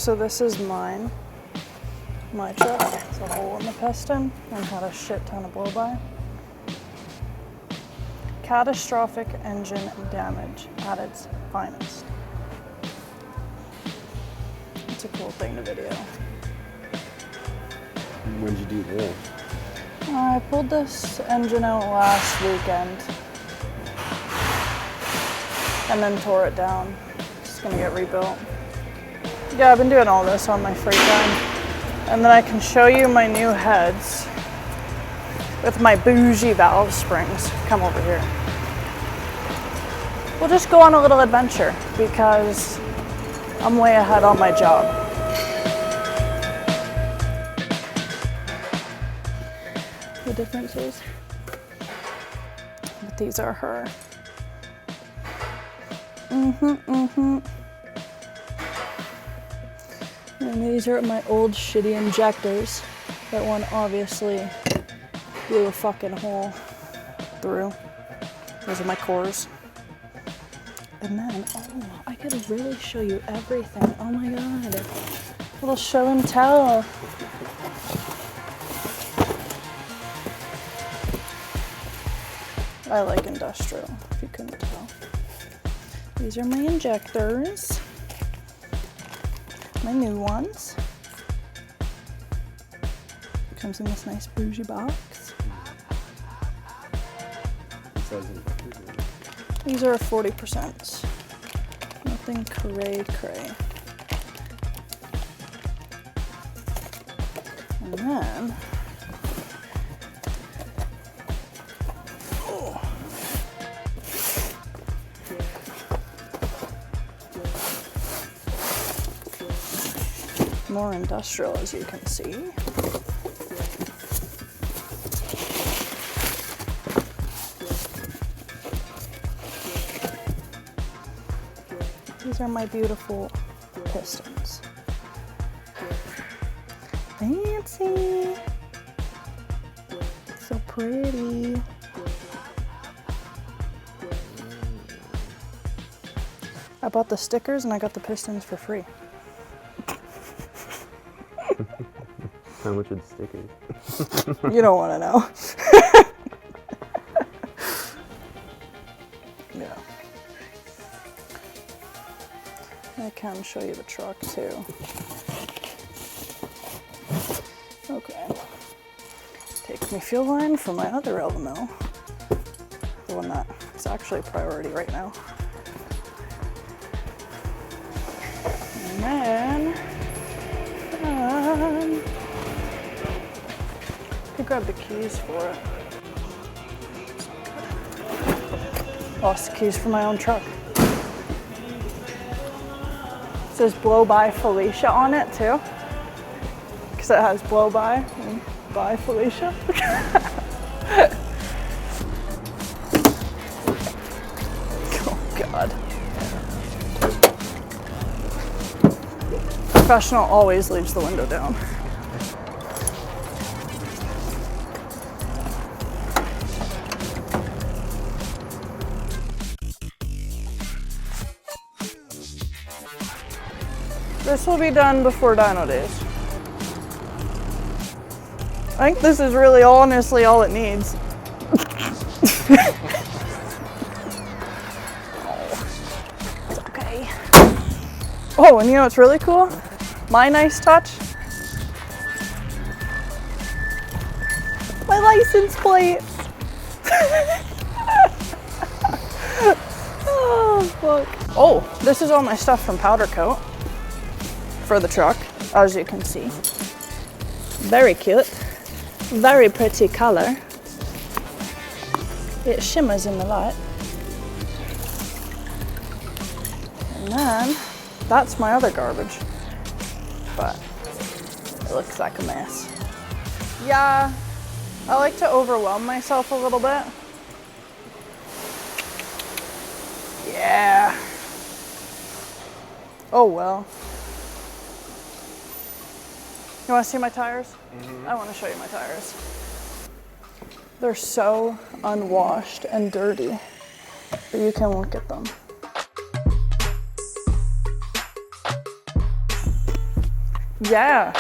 So this is mine. My truck. It's a hole in the piston and had a shit ton of blow-by. Catastrophic engine damage at its finest. It's a cool thing to video. When did you do this? I pulled this engine out last weekend and then tore it down. It's gonna get rebuilt. Yeah, I've been doing all this on my free time. And then I can show you my new heads with my bougie valve springs. Come over here. We'll just go on a little adventure because I'm way ahead on my job. The difference is, but these are her. And these are my old shitty injectors that one obviously blew a fucking hole through. Those are my cores. And then, oh, I could really show you everything. Oh my god. A little show and tell. I like industrial, if you couldn't tell. These are my injectors. My new ones. Comes in this nice bougie box. These are 40%. Nothing cray. And then, more industrial, as you can see. These are my beautiful pistons. Fancy. So pretty. I bought the stickers and I got the pistons for free. How much are the stickers? You don't want to know. Yeah. I can show you the truck too. Okay. Take my fuel line from my other Elvamil. The one that is actually a priority right now. And then, I could grab the keys for it. Lost the keys for my own truck. It says blow by Felicia on it too. Because it has blow by and by Felicia. Oh God. Professional always leaves the window down. This will be done before Dyno Days. I think this is really honestly all it needs. It's okay. Oh, and you know what's really cool? My nice touch. My license plates. Oh, fuck. Oh, this is all my stuff from Powder Coat for the truck, as you can see. Very cute. Very pretty color. It shimmers in the light. And then, that's my other garbage. But it looks like a mess. Yeah, I like to overwhelm myself a little bit. Yeah. Oh well. You want to see my tires? Mm-hmm. I want to show you my tires. They're so unwashed and dirty, but you can look at them. Yeah.